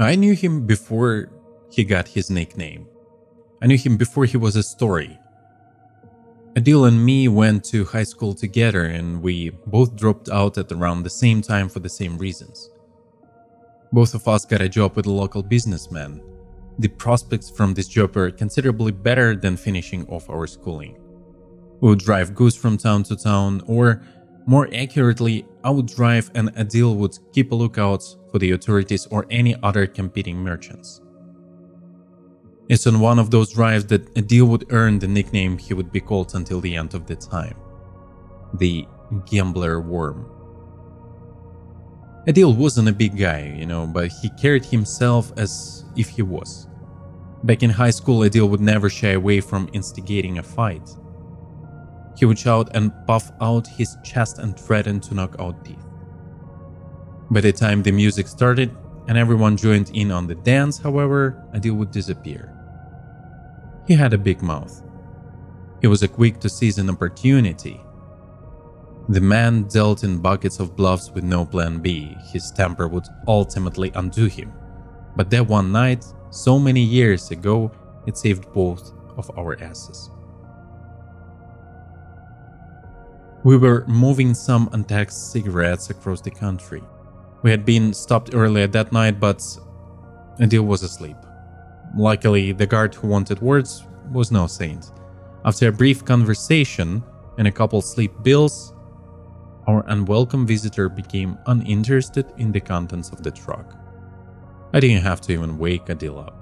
I knew him before he got his nickname. I knew him before he was a story. Adil and me went to high school together, and we both dropped out at around the same time for the same reasons. Both of us got a job with a local businessman. The prospects from this job were considerably better than finishing off our schooling. We would drive goods from town to town, or more accurately, I would drive and Adil would keep a lookout for the authorities or any other competing merchants. It's on one of those drives that Adil would earn the nickname he would be called until the end of the time: the Gambler Worm. Adil wasn't a big guy, but he carried himself as if he was. Back in high school, Adil would never shy away from instigating a fight. He would shout and puff out his chest and threaten to knock out teeth. By the time the music started and everyone joined in on the dance, however, Adil would disappear. He had a big mouth. He was quick to seize an opportunity. The man dealt in buckets of bluffs with no plan B. His temper would ultimately undo him. But that one night, so many years ago, it saved both of our asses. We were moving some untaxed cigarettes across the country. We had been stopped earlier that night, but Adil was asleep. Luckily, the guard who wanted words was no saint. After a brief conversation and a couple sleep bills, our unwelcome visitor became uninterested in the contents of the truck. I didn't have to even wake Adil up.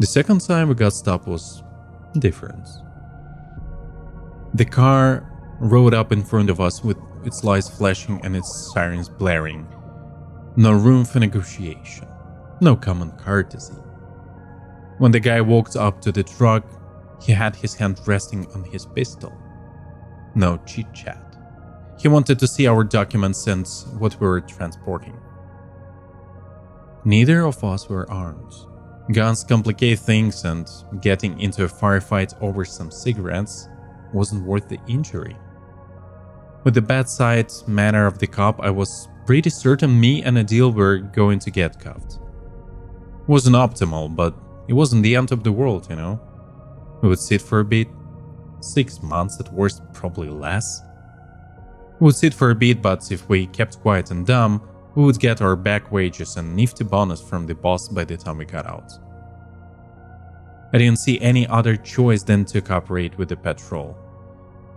The second time we got stopped was different. The car rode up in front of us with its lights flashing and its sirens blaring. No room for negotiation. No common courtesy. When the guy walked up to the truck, he had his hand resting on his pistol. No chit-chat. He wanted to see our documents and what we were transporting. Neither of us were armed. Guns complicate things, and getting into a firefight over some cigarettes wasn't worth the injury. With the bedside manner of the cop, I was pretty certain me and Adil were going to get cuffed. It wasn't optimal, but it wasn't the end of the world, We would sit for a bit. 6 months at worst, probably less. We would sit for a bit, but if we kept quiet and dumb, we would get our back wages and nifty bonus from the boss by the time we got out. I didn't see any other choice than to cooperate with the patrol.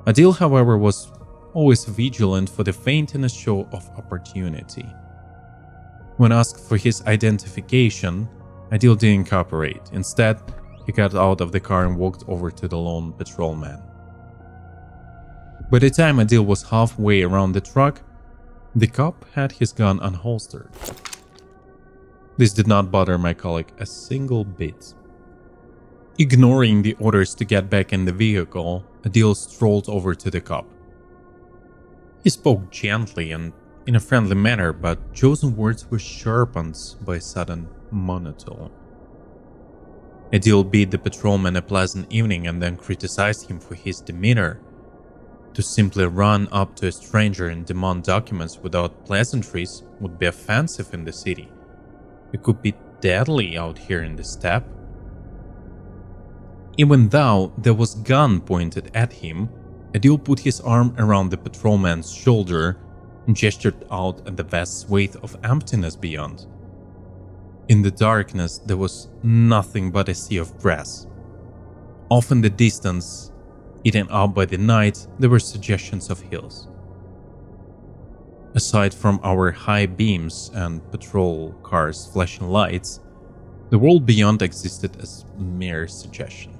Adil, however, was always vigilant for the faintest show of opportunity. When asked for his identification, Adil didn't cooperate. Instead, he got out of the car and walked over to the lone patrolman. By the time Adil was halfway around the truck, the cop had his gun unholstered. This did not bother my colleague a single bit. Ignoring the orders to get back in the vehicle, Adil strolled over to the cop. He spoke gently and in a friendly manner, but chosen words were sharpened by sudden monotone. Adil bid the patrolman a pleasant evening and then criticized him for his demeanor. To simply run up to a stranger and demand documents without pleasantries would be offensive in the city. It could be deadly out here in the steppe. Even though there was a gun pointed at him, Adil put his arm around the patrolman's shoulder and gestured out at the vast swathe of emptiness beyond. In the darkness, there was nothing but a sea of grass. Off in the distance, eaten up by the night, there were suggestions of hills. Aside from our high beams and patrol cars' flashing lights, the world beyond existed as mere suggestion.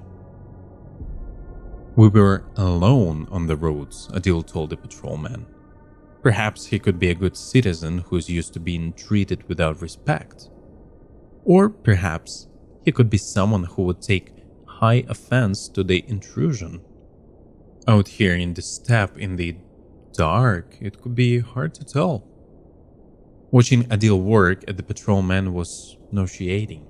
We were alone on the roads, Adil told the patrolman. Perhaps he could be a good citizen who's used to being treated without respect. Or perhaps he could be someone who would take high offense to the intrusion. Out here in the steppe, in the dark, it could be hard to tell. Watching Adil work at the patrolman was nauseating.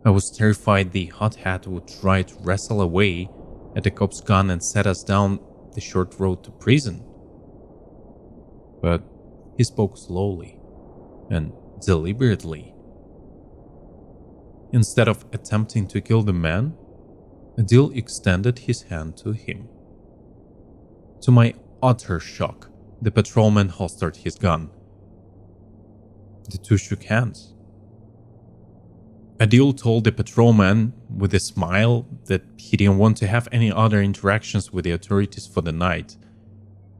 I was terrified the hot hat would try to wrestle away at the cop's gun and set us down the short road to prison. But he spoke slowly and deliberately. Instead of attempting to kill the man, Adil extended his hand to him. To my utter shock, the patrolman holstered his gun. The two shook hands. Adil told the patrolman with a smile that he didn't want to have any other interactions with the authorities for the night.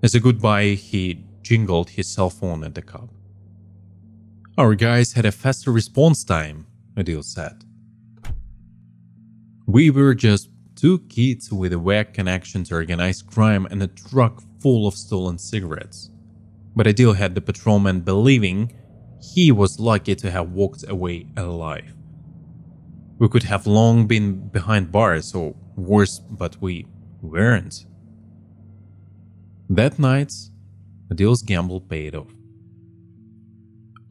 As a goodbye, he jingled his cell phone at the cop. "Our guys had a faster response time," Adil said. "We were just two kids with a vague connection to organized crime and a truck full of stolen cigarettes. But Adil had the patrolman believing he was lucky to have walked away alive. We could have long been behind bars or worse, but we weren't." That night, Adil's gamble paid off.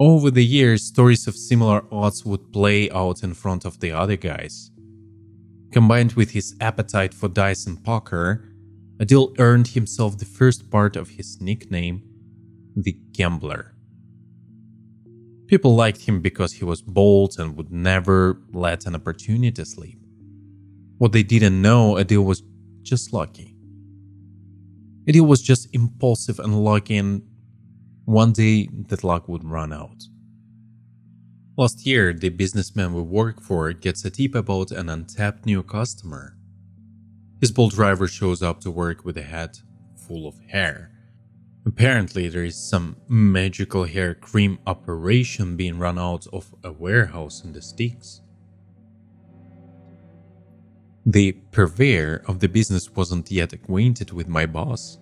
Over the years, stories of similar odds would play out in front of the other guys. Combined with his appetite for dice and poker, Adil earned himself the first part of his nickname, the Gambler. People liked him because he was bold and would never let an opportunity slip. What they didn't know, Adil was just lucky. Adil was just impulsive and lucky, and one day that luck would run out. Last year, the businessman we work for gets a tip about an untapped new customer. His bold driver shows up to work with a hat full of hair. Apparently, there is some magical hair cream operation being run out of a warehouse in the sticks. The purveyor of the business wasn't yet acquainted with my boss.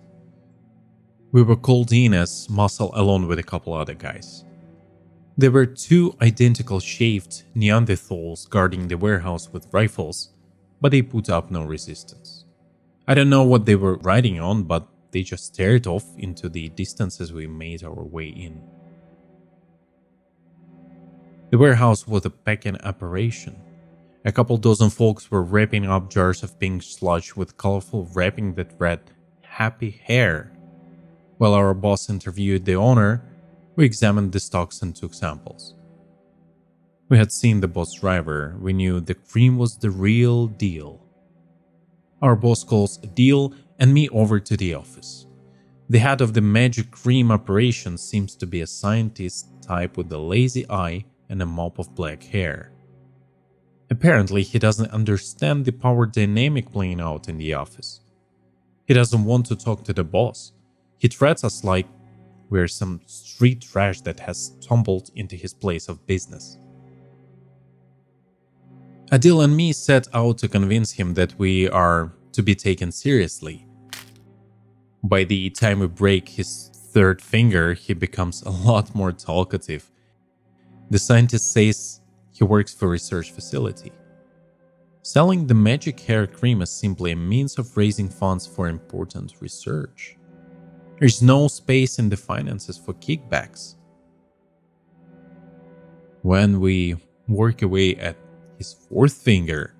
We were called in as muscle along with a couple other guys. There were two identical shaved Neanderthals guarding the warehouse with rifles, but they put up no resistance. I don't know what they were riding on, but they just stared off into the distance as we made our way in. The warehouse was a packing operation. A couple dozen folks were wrapping up jars of pink sludge with colorful wrapping that read "Happy Hair." While our boss interviewed the owner, we examined the stocks and took samples. We had seen the boss driver. We knew the cream was the real deal. Our boss calls Adil and me over to the office. The head of the magic cream operation seems to be a scientist type with a lazy eye and a mop of black hair. Apparently, he doesn't understand the power dynamic playing out in the office. He doesn't want to talk to the boss. He treats us like we're some street trash that has tumbled into his place of business. Adil and me set out to convince him that we are to be taken seriously. By the time we break his third finger, he becomes a lot more talkative. The scientist says he works for a research facility. Selling the magic hair cream is simply a means of raising funds for important research. There's no space in the finances for kickbacks. When we work away at his fourth finger,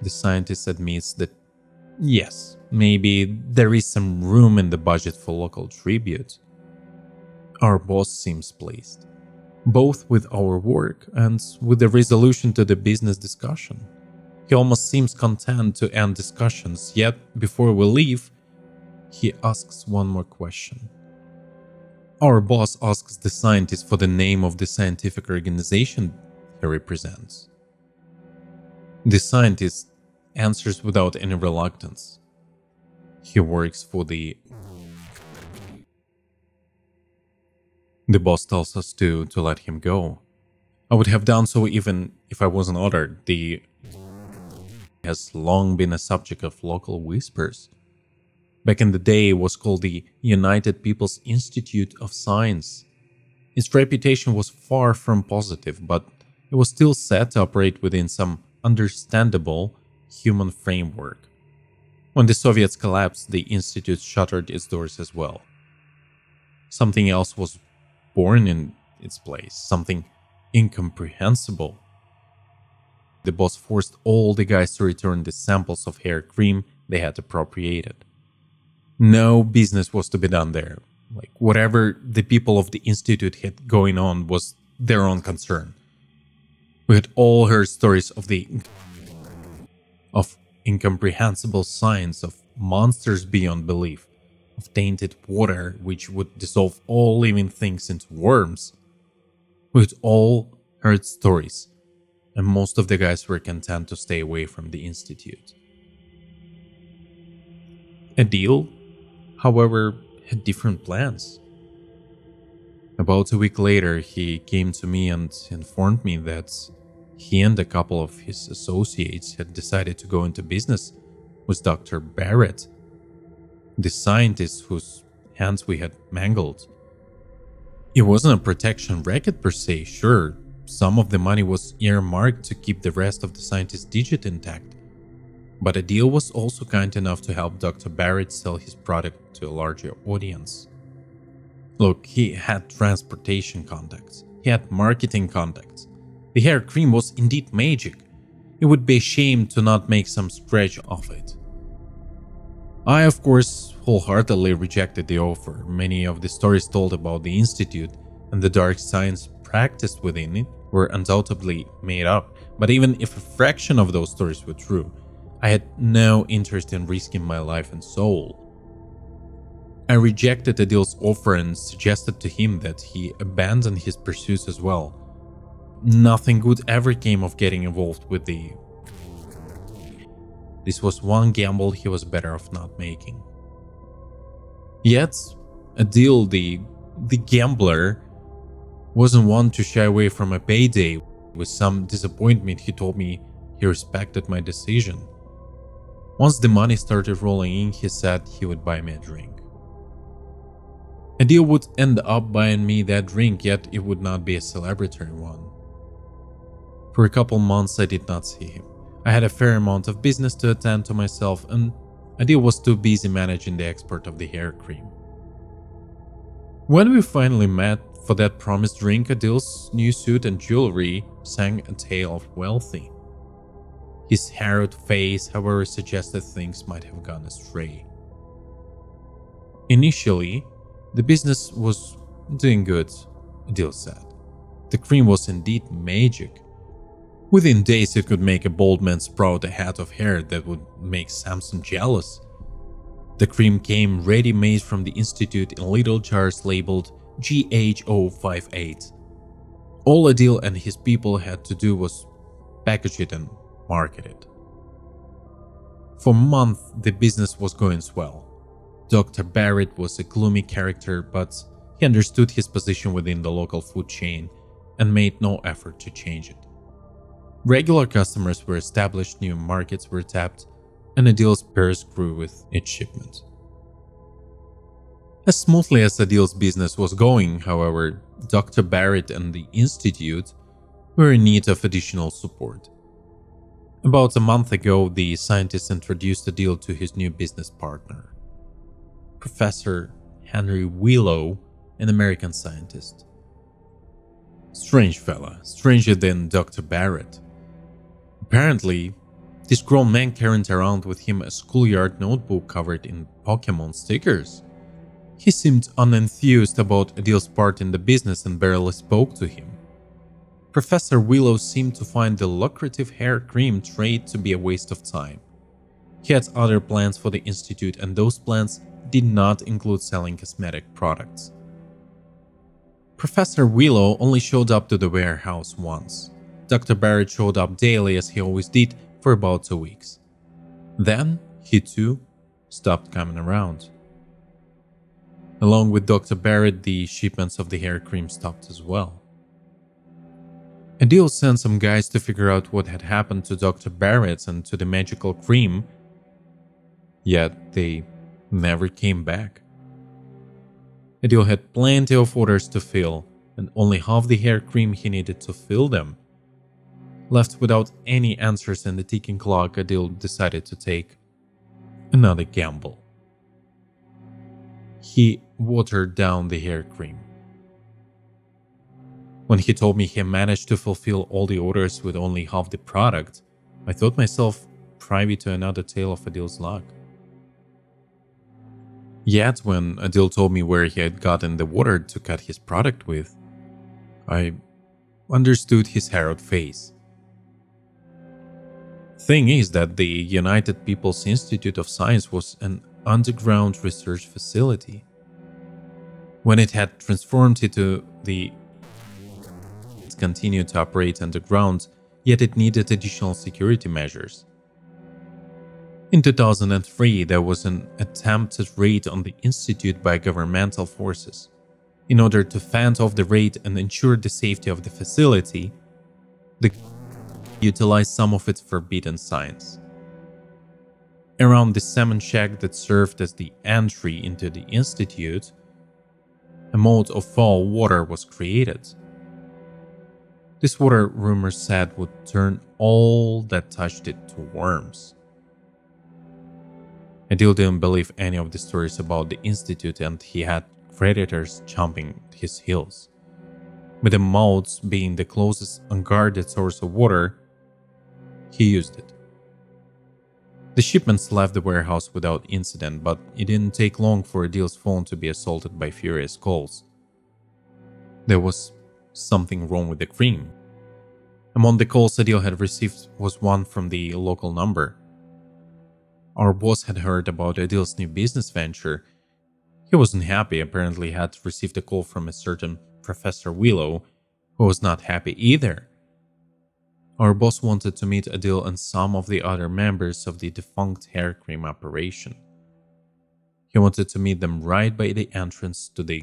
the scientist admits that yes, maybe there is some room in the budget for local tribute. Our boss seems pleased, both with our work and with the resolution to the business discussion. He almost seems content to end discussions, yet before we leave, he asks one more question. Our boss asks the scientist for the name of the scientific organization he represents. The scientist answers without any reluctance. He works for the boss tells us to let him go. I would have done so even if I wasn't ordered. The has long been a subject of local whispers. Back in the day, it was called the United People's Institute of Science. Its reputation was far from positive, but it was still said to operate within some understandable human framework. When the Soviets collapsed, the institute shuttered its doors as well. Something else was born in its place, something incomprehensible. The boss forced all the guys to return the samples of hair cream they had appropriated. No business was to be done there. Whatever the people of the institute had going on was their own concern. We had all heard stories of incomprehensible signs, of monsters beyond belief, of tainted water which would dissolve all living things into worms. We had all heard stories, and most of the guys were content to stay away from the Institute. Adil, however, had different plans. About a week later, he came to me and informed me that he and a couple of his associates had decided to go into business with Dr. Barrett, the scientist whose hands we had mangled. It wasn't a protection racket per se, sure. Some of the money was earmarked to keep the rest of the scientist's digit intact, but Adil was also kind enough to help Dr. Barrett sell his product to a larger audience. Look, he had transportation contacts, he had marketing contacts. The hair cream was indeed magic. It would be a shame to not make some scratch of it. I, of course, wholeheartedly rejected the offer. Many of the stories told about the Institute and the dark science practiced within it were undoubtedly made up, but even if a fraction of those stories were true, I had no interest in risking my life and soul. I rejected Adil's offer and suggested to him that he abandon his pursuits as well. Nothing good ever came of getting involved with This was one gamble he was better off not making. Yet, Adil, the gambler, wasn't one to shy away from a payday. With some disappointment, he told me he respected my decision. Once the money started rolling in, he said he would buy me a drink. Adil would end up buying me that drink, yet it would not be a celebratory one. For a couple months I did not see him. I had a fair amount of business to attend to myself, and Adil was too busy managing the export of the hair cream. When we finally met for that promised drink, Adil's new suit and jewelry sang a tale of wealthy. His harrowed face, however, suggested things might have gone astray. Initially, the business was doing good, Adil said. The cream was indeed magic. Within days it could make a bald man sprout a hat of hair that would make Samson jealous. The cream came ready-made from the Institute in little jars labeled GH058. All Adil and his people had to do was package it and market it. For months the business was going swell. Dr. Barrett was a gloomy character, but he understood his position within the local food chain and made no effort to change it. Regular customers were established, new markets were tapped, and Adil's purse grew with each shipment. As smoothly as Adil's business was going, however, Dr. Barrett and the Institute were in need of additional support. About a month ago, the scientist introduced Adil to his new business partner, Professor Henry Willow, an American scientist. Strange fella, stranger than Dr. Barrett. Apparently, this grown man carried around with him a schoolyard notebook covered in Pokemon stickers. He seemed unenthused about Adil's part in the business and barely spoke to him. Professor Willow seemed to find the lucrative hair cream trade to be a waste of time. He had other plans for the Institute, and those plans did not include selling cosmetic products. Professor Willow only showed up to the warehouse once. Dr. Barrett showed up daily as he always did for about 2 weeks. Then, he too stopped coming around. Along with Dr. Barrett, the shipments of the hair cream stopped as well. Adil sent some guys to figure out what had happened to Dr. Barrett and to the magical cream, yet they never came back. Adil had plenty of orders to fill, and only half the hair cream he needed to fill them. Left without any answers and the ticking clock, Adil decided to take another gamble. He watered down the hair cream. When he told me he managed to fulfill all the orders with only half the product, I thought myself privy to another tale of Adil's luck. Yet when Adil told me where he had gotten the water to cut his product with, I understood his harrowed face. Thing is that the United People's Institute of Science was an underground research facility. When it had transformed into it continued to operate underground, yet it needed additional security measures. In 2003, there was an attempted raid on the institute by governmental forces. In order to fend off the raid and ensure the safety of the facility, the utilized some of its forbidden science. Around the salmon shack that served as the entry into the institute, a moat of foul water was created. This water, rumors said, would turn all that touched it to worms. Adil didn't believe any of the stories about the institute, and he had predators chomping his heels. With the moats being the closest unguarded source of water, he used it. The shipments left the warehouse without incident, but it didn't take long for Adil's phone to be assaulted by furious calls. There was something wrong with the cream. Among the calls Adil had received was one from the local number. Our boss had heard about Adil's new business venture. He wasn't happy, apparently had received a call from a certain Professor Willow, who was not happy either. Our boss wanted to meet Adil and some of the other members of the defunct hair cream operation. He wanted to meet them right by the entrance to the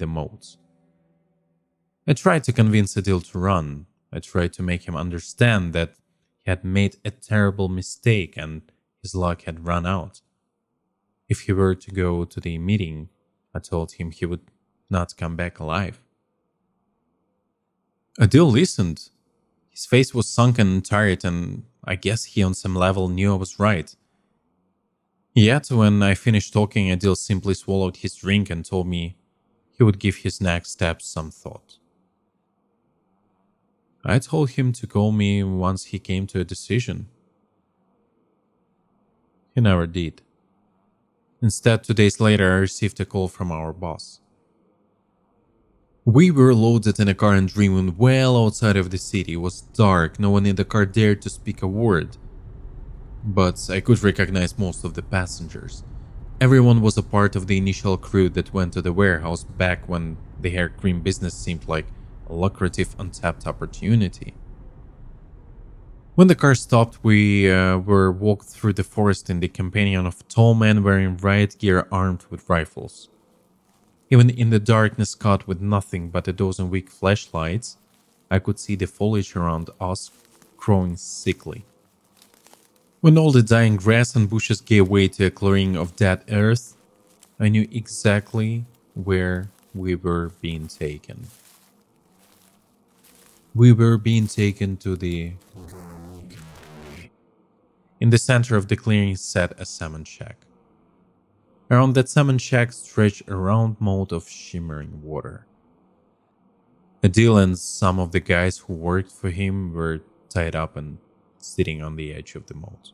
moat. I tried to convince Adil to run. I tried to make him understand that he had made a terrible mistake and his luck had run out. If he were to go to the meeting, I told him he would not come back alive. Adil listened. His face was sunken and tired, and I guess he on some level knew I was right. Yet when I finished talking, Adil simply swallowed his drink and told me he would give his next steps some thought. I told him to call me once he came to a decision. He never did. Instead, 2 days later, I received a call from our boss. We were loaded in a car and driven well outside of the city. It was dark, no one in the car dared to speak a word. But I could recognize most of the passengers. Everyone was a part of the initial crew that went to the warehouse back when the hair cream business seemed like a lucrative untapped opportunity. When the car stopped, we were walked through the forest in the companion of tall men wearing riot gear armed with rifles. Even in the darkness caught with nothing but a dozen weak flashlights, I could see the foliage around us growing sickly. When all the dying grass and bushes gave way to a clearing of dead earth, I knew exactly where we were being taken. We were being taken to the... In the center of the clearing sat a salmon shack. Around that salmon shack stretched a round moat of shimmering water. Adil and some of the guys who worked for him were tied up and sitting on the edge of the moat.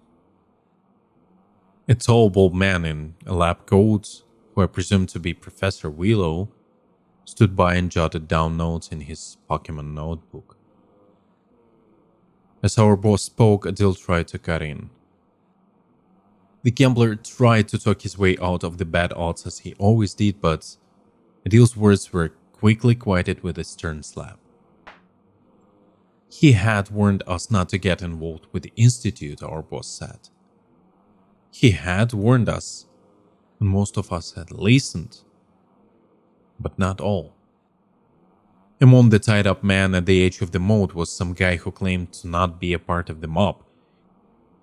A tall, bald man in a lab coat, who I presumed to be Professor Willow, stood by and jotted down notes in his Pokemon notebook. As our boss spoke, Adil tried to cut in. The gambler tried to talk his way out of the bad odds as he always did, but Adil's words were quickly quieted with a stern slap. He had warned us not to get involved with the institute, our boss said. He had warned us, and most of us had listened, but not all. Among the tied-up men at the edge of the moat was some guy who claimed to not be a part of the mob.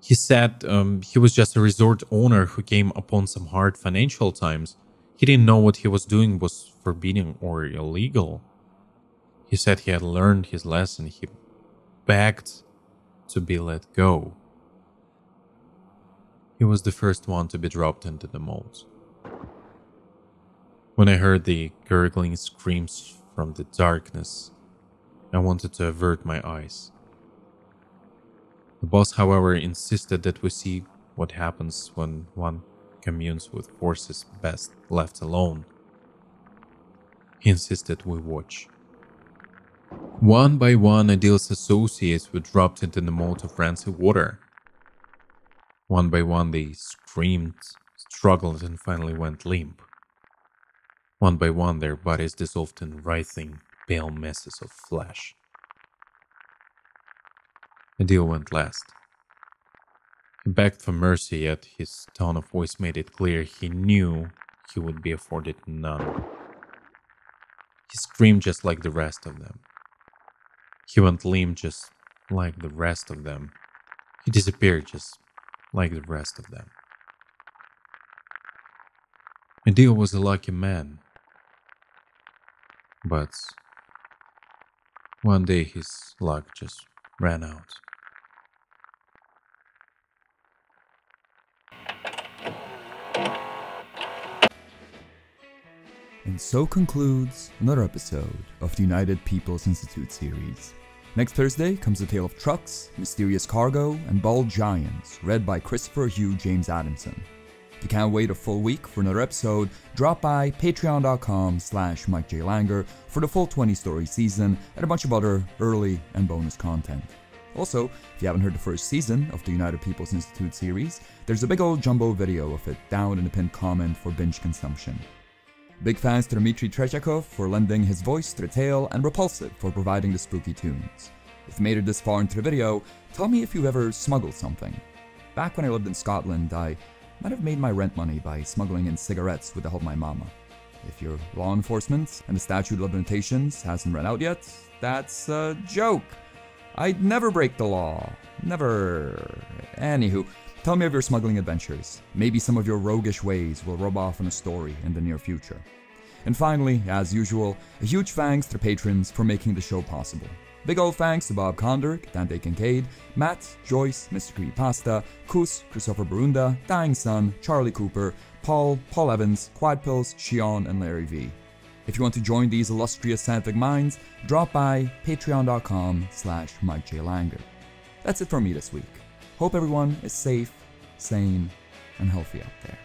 He said he was just a resort owner who came upon some hard financial times. He didn't know what he was doing was forbidden or illegal. He said he had learned his lesson. He begged to be let go. He was the first one to be dropped into the moat. When I heard the gurgling screams from the darkness, I wanted to avert my eyes. The boss, however, insisted that we see what happens when one communes with forces best left alone. He insisted we watch. One by one, Adil's associates were dropped into the moat of rancid water. One by one, they screamed, struggled, and finally went limp. One by one, their bodies dissolved in writhing, pale masses of flesh. Adil went last. He begged for mercy, yet his tone of voice made it clear he knew he would be afforded none. He screamed just like the rest of them. He went limp just like the rest of them. He disappeared just like the rest of them. Adil was a lucky man. But one day his luck just ran out. And so concludes another episode of the United People's Institute series. Next Thursday comes the tale of trucks, mysterious cargo, and bald giants, read by Christopher Hugh James Adamson. If you can't wait a full week for another episode, drop by patreon.com/MikeJLanger for the full 20-story season and a bunch of other early and bonus content. Also, if you haven't heard the first season of the United People's Institute series, there's a big old jumbo video of it down in the pinned comment for binge consumption. Big thanks to Dmitry Tretiakov for lending his voice to the tale, and Repulsive for providing the spooky tunes. If you made it this far into the video, tell me if you've ever smuggled something. Back when I lived in Scotland, I might have made my rent money by smuggling in cigarettes with the help of my mama. If you're law enforcement and the statute of limitations hasn't run out yet, that's a joke. I'd never break the law. Never. Anywho, tell me of your smuggling adventures. Maybe some of your roguish ways will rub off on a story in the near future. And finally, as usual, a huge thanks to the patrons for making the show possible. Big old thanks to Bob Condrick, Dante Kincaid, Matt, Joyce, Mr. CreepyPasta, Kus, Christopher Barunda, Dying Sun, Charlie Cooper, Paul Evans, Quad Pills, Shion, and Larry V. If you want to join these illustrious scientific minds, drop by patreon.com/MikeJLanger. That's it for me this week. Hope everyone is safe, sane, and healthy out there.